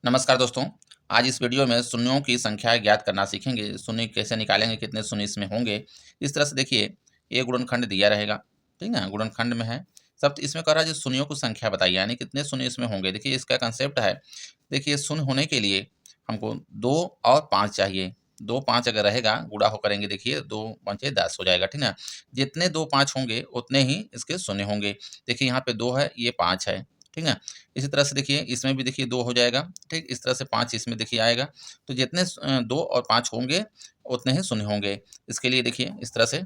नमस्कार दोस्तों। आज इस वीडियो में शून्यों की संख्या ज्ञात करना सीखेंगे। शून्य कैसे निकालेंगे, कितने शून्य इसमें होंगे। इस तरह से देखिए, ये गुणनखंड दिया रहेगा, ठीक है, गुणनखंड में है सब। इसमें कह रहा है जो शून्यों की संख्या बताइए, यानी कितने शून्य इसमें होंगे। देखिए इसका कंसेप्ट है, देखिए शून्य होने के लिए हमको 2 और 5 चाहिए। 2 5 अगर रहेगा, गुणा हो करेंगे, देखिए 2 पंचे 10 हो जाएगा, ठीक ना। जितने 2 5 होंगे उतने ही इसके शून्य होंगे। देखिए यहाँ पे 2 है, ये 5 है, ठीक है। इसी तरह से देखिए इसमें भी देखिए 2 हो जाएगा, ठीक। इस तरह से 5 इसमें देखिए आएगा। तो जितने 2 और 5 होंगे उतने ही शून्य होंगे। इसके लिए देखिए इस तरह से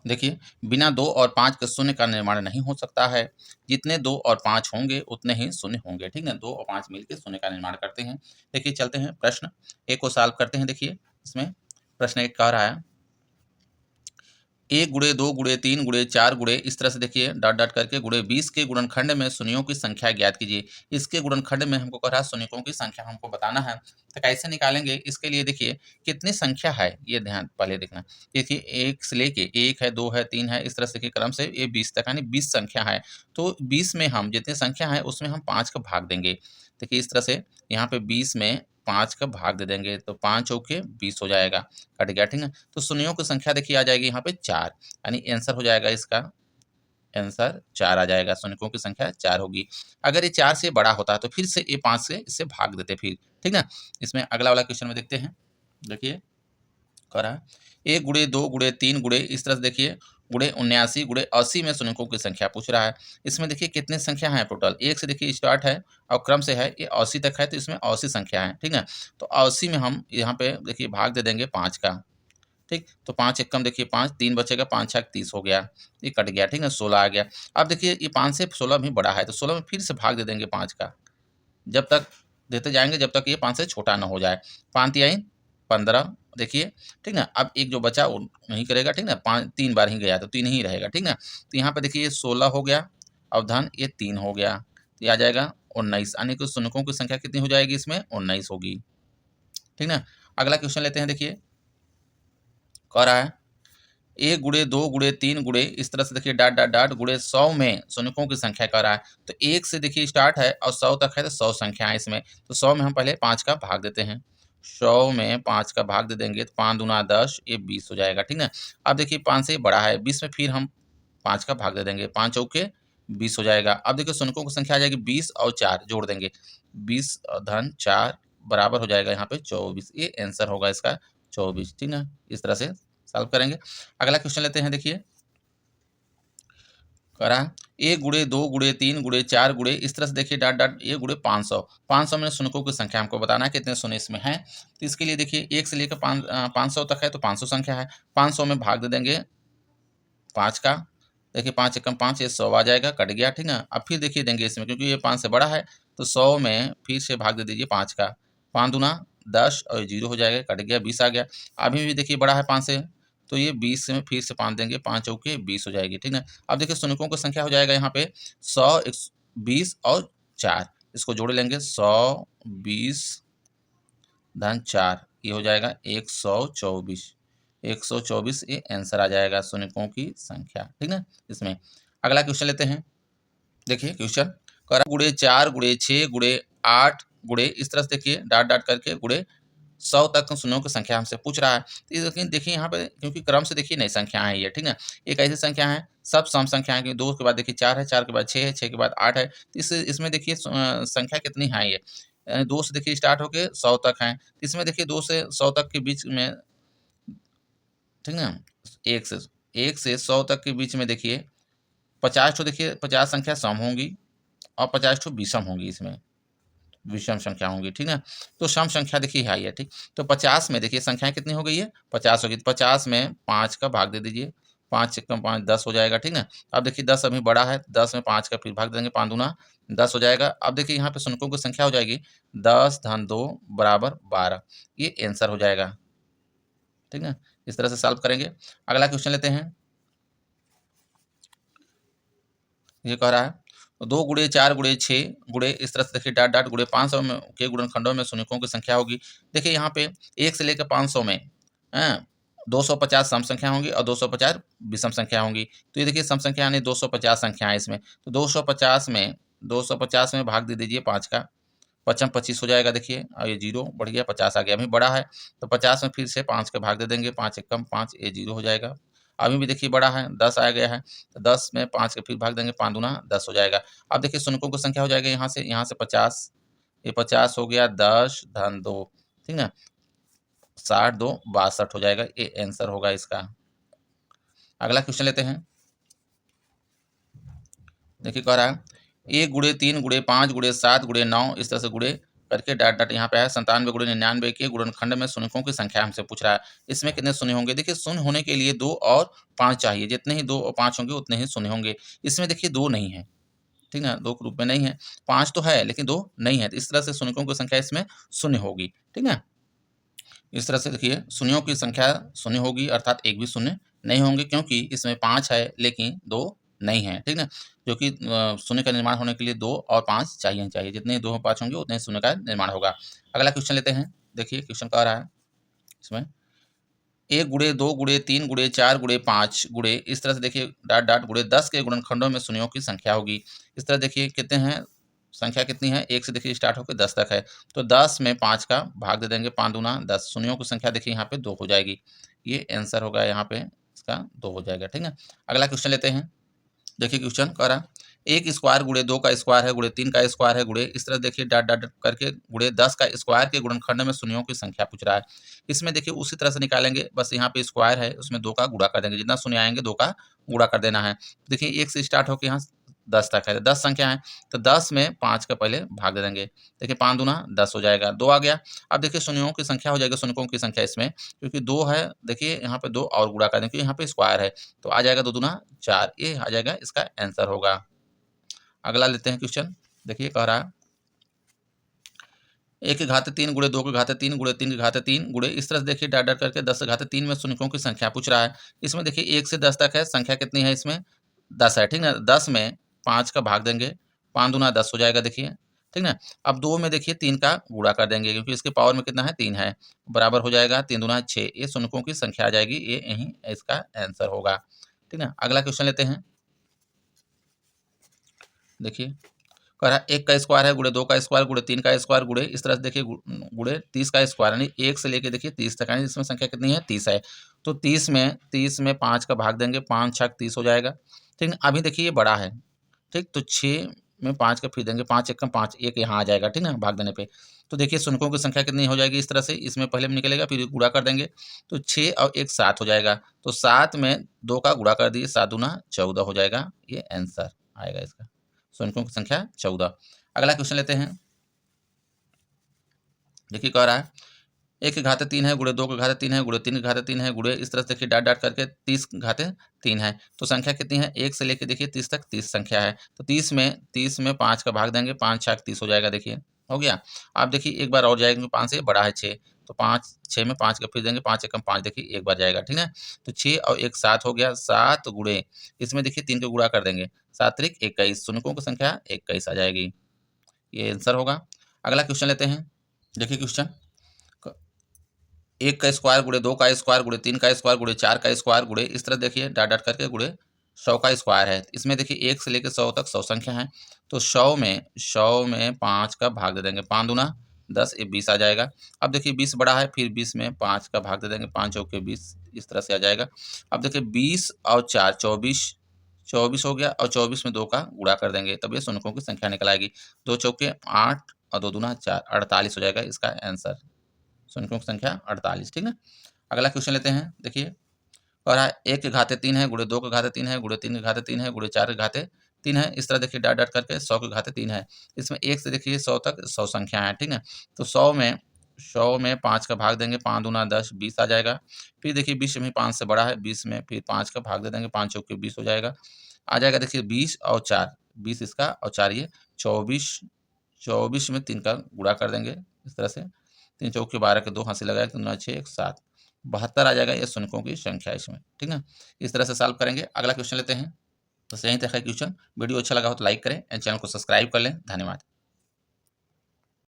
देखिए, बिना 2 और 5 के शून्य का निर्माण नहीं हो सकता है। जितने 2 और 5 होंगे उतने ही शून्य होंगे, ठीक है। 2 और 5 मिलके शून्य का निर्माण करते हैं। देखिए चलते हैं प्रश्न 1 को सॉल्व करते हैं। देखिए इसमें प्रश्न 1 कह रहा है 1 गुणे 2 गुणे 3 गुणे 4 गुणे, इस तरह से देखिए डॉट डॉट करके गुणे 20 के गुणनखंड में शून्यों की संख्या ज्ञात कीजिए। इसके गुणनखंड में हमको कह रहा है शून्यों की संख्या हमको बताना है। तो कैसे निकालेंगे, इसके लिए देखिए कितनी संख्या है ये ध्यान पहले देखना। देखिए 1 से लेके 1 है, 2 है, 3 है, इस तरह से देखिए क्रम से ये 20 तक, यानी 20 संख्या है। तो 20 में हम जितनी संख्या है उसमें हम 5 का भाग देंगे। देखिए इस तरह से यहाँ पे 20 में 5 का भाग दे देंगे, तो 5 चौके 20 हो जाएगा, कट गया, ठीक है। तो शून्यों की संख्या देखिए आ जाएगी यहाँ पे 4, यानी आंसर हो जाएगा इसका, आंसर 4 आ जाएगा। शून्यों की संख्या 4 होगी। अगर ये 4 से बड़ा होता है तो फिर से ये 5 से इससे भाग देते फिर, ठीक ना। इसमें अगला वाला क्वेश्चन में देखते हैं। देखिए कह रहा है 1 गुणे 2 गुणे 3 गुणे, इस तरह से देखिए गुणे 79 गुणे 80 में शून्यों की संख्या पूछ रहा है। इसमें देखिए कितने संख्या है टोटल, 1 से देखिए स्टार्ट है और क्रम से है ये 80 तक है, तो इसमें 80 संख्या है, ठीक है। तो 80 में हम यहाँ पे देखिए भाग दे देंगे 5 का, ठीक। तो 5 एकम देखिए 5, 3 बचेगा, 5 छक 30 हो गया, ये कट गया, ठीक है, 16 आ गया। अब देखिए ये 5 से 16 भी बड़ा है, तो 16 में फिर से भाग दे देंगे 5 का, जब तक देते जाएँगे जब तक ये 5 से छोटा ना हो जाए। 5 तिहाई 15 देखिए, ठीक ना। अब एक जो बचा वो नहीं करेगा, ठीक ना। 5 3 बार ही गया तो 3 ही रहेगा, ठीक ना। तो यहाँ पे देखिए ये 16 हो गया, अवधान ये 3 हो गया, तो ये आ जाएगा 19, यानी कि शून्यों की संख्या कितनी हो जाएगी इसमें, 19 होगी, ठीक ना। अगला क्वेश्चन लेते हैं। देखिए कह रहा है 1 गुणे 2 गुणे 3 गुणे, इस तरह से देखिए डॉट डॉट डॉट गुणे 100 में शून्यों की संख्या कह रहा है। तो 1 से देखिए स्टार्ट है और 100 तक है, तो 100 संख्या है इसमें। तो 100 में हम पहले 5 का भाग देते हैं। 100 में 5 का भाग दे देंगे तो 5 दूना 10, ये 20 हो जाएगा, ठीक ना। अब देखिए 5 से बड़ा है, 20 में फिर हम 5 का भाग दे देंगे, 5 चौके 20 हो जाएगा। अब देखिए शून्यों की संख्या आ जाएगी 20 और 4 जोड़ देंगे, 20 धन 4 बराबर हो जाएगा यहाँ पे 24, ये आंसर होगा इसका 24, ठीक ना। इस तरह से सॉल्व करेंगे। अगला क्वेश्चन लेते हैं। देखिए करा 1 गुणे 2 गुणे 3 गुणे 4 गुणे, इस तरह से देखिए डॉट डॉट ये गुणे 500। 500 में शून्यों की संख्या हमको बताना है कितने शून्य इसमें है। तो इसके लिए देखिए 1 से लेकर 500 तक है, तो 500 संख्या है। 500 में भाग दे देंगे 5 का, देखिए 5 एकम 5, ये 100 आ जाएगा, कट गया, ठीक है। अब फिर देखिए देंगे इसमें, क्योंकि ये 5 से बड़ा है, तो 100 में फिर से भाग दे दीजिए 5 का, 5 दूना 10 और 0 हो जाएगा, कट गया, 20 आ गया। अभी भी देखिए बड़ा है 5 से, तो ये 20 में फिर से 5 देंगे, 5 चौके 20 हो जाएगी, ठीक है। अब देखिए शून्यों की संख्या हो जाएगा यहाँ पे 100 20 और 4, इसको जोड़ लेंगे, 100 20 धन 4, ये हो जाएगा 124। 124 ये आंसर आ जाएगा शून्यों की संख्या, ठीक ना। इसमें अगला क्वेश्चन लेते हैं। देखिए क्वेश्चन कह रहा गुणे 4 गुणे 6 गुणे 8 गुणे, इस तरह से देखिए डॉट डॉट करके गुणे 100 तक शून्यों की संख्या हमसे पूछ रहा है। तो लेकिन देखिए यहाँ पे क्योंकि क्रम से देखिए नई संख्या है ये, ठीक ना। एक ऐसी संख्या है, सब सम संख्या है कि 2 के बाद देखिए 4 है, 4 के बाद 6 है, 6 के बाद 8 है। तो इसमें देखिए संख्या कितनी है ये, 2 से देखिए स्टार्ट होके 100 तक है। तो इसमें देखिए 2 से 100 तक के बीच में, ठीक ना, 1 से 100 तक के बीच में देखिए 50 ठो, देखिए 50 संख्या सम होंगी और 50 ठो विषम होंगी, इसमें विषम संख्या होंगी, ठीक ना। तो सम संख्या देखिए है ये, ठीक। तो 50 में देखिए संख्याएं कितनी हो गई है, 50 होगी। तो 50 में 5 का भाग दे दीजिए, 5 एकम 5 10 हो जाएगा, ठीक ना। अब देखिए 10 अभी बड़ा है, 10 में 5 का फिर भाग देंगे, 5 दूना 10 हो जाएगा। अब देखिए यहाँ पे शून्यों की संख्या हो जाएगी 10 धन 2 बराबर 12, ये आंसर हो जाएगा, ठीक है। इस तरह से सॉल्व करेंगे। अगला क्वेश्चन लेते हैं। ये कह रहा है 2 गुणे 4 गुणे 6 गुणे, इस तरह से देखिए डॉट डॉट गुणे 500 में के गुणनखंडों में शून्यों की संख्या होगी। देखिए यहाँ पे 1 से लेकर 500 में 250 सम संख्या होंगी और 250 विषम संख्या होंगी। तो ये देखिए सम संख्या यानी 250 संख्या है इसमें। तो 250 में भाग दे दीजिए 5 का, पचम 25 हो जाएगा देखिए, और ये 0 बढ़ गया, 50 आ गया, अभी बड़ा है तो 50 में फिर से 5 के भाग दे देंगे, 5 एकम 5, ये 0 हो जाएगा। अभी भी देखिए बड़ा है, 10 आ गया है तो 10 में 5 के फिर भाग देंगे, 5 दूना 10 हो जाएगा। अब देखिए शून्यों की संख्या हो जाएगा यहाँ से 50, ये 50 हो गया, 10 धन 2, ठीक ना, 60 2 62 हो जाएगा, ये आंसर होगा इसका। अगला क्वेश्चन लेते हैं। देखिए कह रहा है 1 गुणे 3 गुणे 5 गुणे 7 गुणे 9, इस तरह से गुणे करके डॉट डॉट यहाँ पे है 97 गुणे 99 के गुणनखंड में शून्यों की संख्या हमसे पूछ रहा है। इसमें कितने शून्य होंगे? देखिए शून्य होने के लिए 2 और 5 चाहिए, जितने ही 2 और 5 होंगे उतने ही शून्य होंगे। इसमें देखिए 2 नहीं है, ठीक है, 2 के रूप में नहीं है, 5 तो है लेकिन 2 नहीं है, तो इस तरह से शून्यों की संख्या इसमें शून्य होगी, ठीक है। इस तरह से देखिए शून्यों की संख्या शून्य होगी, अर्थात एक भी शून्य नहीं होंगे, क्योंकि इसमें 5 है लेकिन 2 नहीं है, ठीक ना, जो कि शून्य का निर्माण होने के लिए 2 और 5 चाहिए, जितने 2 और 5 होंगे उतने शून्य का निर्माण होगा। अगला क्वेश्चन लेते हैं। देखिए क्वेश्चन कह रहा है इसमें 1 गुणे 2 गुणे 3 गुणे 4 गुणे 5 गुणे, इस तरह से देखिए डॉट डॉट गुणे 10 के गुणनखंडों में शून्यों की संख्या होगी। इस तरह देखिए कितने हैं, संख्या कितनी है, 1 से देखिए स्टार्ट होकर 10 तक है, तो 10 में 5 का भाग दे देंगे, 5 दूना 10, शून्यों की संख्या देखिए यहाँ पे 2 हो जाएगी, ये आंसर होगा, यहाँ पे इसका 2 हो जाएगा, ठीक है। अगला क्वेश्चन लेते हैं। देखिए क्वेश्चन कह रहा 1 स्क्वायर गुणे 2 का स्क्वायर है गुणे 3 का स्क्वायर है गुणे, इस तरह देखिए डॉट डॉट करके गुणे 10 का स्क्वायर के गुणनखंड में शून्यों की संख्या पूछ रहा है। इसमें देखिए उसी तरह से निकालेंगे, बस यहाँ पे स्क्वायर है उसमें 2 का गुणा कर देंगे, जितना शून्य आएंगे 2 का गुणा कर देना है। देखिए 1 से स्टार्ट होकर यहाँ 10 तक है, 10 संख्या है तो 10 में 5 का पहले भाग दे देंगे, देखिए 5 दूना 10 हो जाएगा, 2 आ गया। अब देखिए शून्यों की संख्या हो जाएगी, शून्यों की संख्या इसमें क्योंकि 2 है, देखिए यहाँ पे 2 और गुणा कर देंगे क्योंकि यहाँ पे स्क्वायर है, तो आ जाएगा 2 दूना 4, ये आ जाएगा इसका आंसर होगा। अगला लेते हैं क्वेश्चन। देखिए कह रहा है 1 की घात 3 गुणे 2 की घात 3 गुणे 3 की घात 3 गुणे, इस तरह से देखिए डॉट डॉट करके 10 की घात 3 में शून्यों की संख्या पूछ रहा है। इसमें देखिए 1 से 10 तक है, संख्या कितनी है इसमें 10 है, ठीक ना, 10 में 5 का भाग देंगे, 5 दूना 10 हो जाएगा देखिए, ठीक ना। अब 2 में देखिए 3 का गुणा कर देंगे क्योंकि इसके पावर में कितना है 3 है, बराबर हो जाएगा 3 दूना 6, ये शून्यों की संख्या आ जाएगी, ये यही इसका आंसर होगा, ठीक ना। अगला क्वेश्चन लेते हैं। देखिए कह रहा है 1 का स्क्वायर है गुणे 2 का स्क्वायर गुणे 3 का स्क्वायर गुणे, इस तरह से देखिए गुणे 30 का स्क्वायर, यानी 1 से लेके देखिए 30 तक, यानी इसमें संख्या कितनी है 30 है, तो 30 में 5 का भाग देंगे, 5 छक 30 हो जाएगा, ठीक है। अभी देखिए ये बड़ा है, ठीक, तो 6 में 5 का फिर देंगे, 5 एकम 5, एक यहाँ आ जाएगा, ठीक ना, भाग देने पे। तो देखिए शून्यों की संख्या कितनी हो जाएगी, इस तरह से इसमें पहले में निकलेगा फिर गुणा कर देंगे, तो 6 और 1 7 हो जाएगा, तो 7 में 2 का गुणा कर दिए, 7 दूना 14 हो जाएगा, ये आंसर आएगा इसका, शून्यों की संख्या 14। अगला क्वेश्चन लेते हैं। देखिए कह रहा है 1 की घात 3 है गुणे 2 की घात 3 है गुणे 3 की घात 3 है गुणे, इस तरह से देखिए डॉट डॉट करके 30 की घात 3 है, तो संख्या कितनी है 1 से लेके देखिए 30 तक 30 संख्या है, तो 30 में 5 का भाग देंगे, 5 छक 30 हो जाएगा, देखिए हो गया। आप देखिए एक बार और जाएगा क्योंकि 5 से बड़ा है 6, तो 5 6 में 5 का फिर देंगे, 5 एकम 5, देखिए एक बार जाएगा, ठीक है। तो 6 और 1 7 हो गया, 7 गुणे, इसमें देखिए 3 का गुणा कर देंगे, 7 त्रिक 21, शून्यों की संख्या 21 आ जाएगी, ये आंसर होगा। अगला क्वेश्चन लेते हैं। देखिए क्वेश्चन 1 का स्क्वायर गुणे 2 का स्क्वायर गुणे 3 का स्क्वायर गुणे 4 का स्क्वायर गुणे, इस तरह देखिए डॉट डॉट करके गुणे 100 का स्क्वायर है। इसमें देखिए 1 से लेकर 100 तक 100 संख्या है, तो 100 में 5 का भाग दे देंगे, 5 दूना 10, ये 20 आ जाएगा। अब देखिए 20 बड़ा है, फिर 20 में 5 का भाग दे देंगे, 5 चौके 20, इस तरह से आ जाएगा। अब देखिए 20 और 4 24, 24 हो गया, और 24 में 2 का गुणा कर देंगे, तब ये शून्यों की संख्या निकल आएगी, 2 चौके 8 और 2 दूना 4, 48 हो जाएगा इसका आंसर, शून्यों की संख्या 48, ठीक है। अगला क्वेश्चन लेते हैं। देखिए कह रहा है 1 की घात 3 है गुणे 2 की घात 3 है गुणे 3 की घात 3 है गुणे 4 की घात 3 है, इस तरह देखिए डॉट डॉट करके 100 की घात 3 है। इसमें 1 से देखिए 100 तक 100 संख्या है, ठीक है। तो 100 में 5 का भाग देंगे, 5 दूना 10, 20 आ जाएगा। फिर देखिए 20 में 5 से बड़ा है, 20 में फिर 5 का भाग दे देंगे, 5 चौके 20 हो जाएगा, आ जाएगा देखिए 20 और 4, 20 इसका और 4 ये 24, 24 में 3 का गुणा कर देंगे, इस तरह से 3 चौके 12 के 2 हंसी लगाए, 3 6 1 7, 72 आ जाएगा, ये शून्यों की संख्या इसमें, ठीक है। इस तरह से सॉल्व करेंगे। अगला क्वेश्चन लेते हैं। बस यहीं तक है क्वेश्चन। वीडियो अच्छा लगा हो तो लाइक करें एंड चैनल को सब्सक्राइब कर लें। धन्यवाद।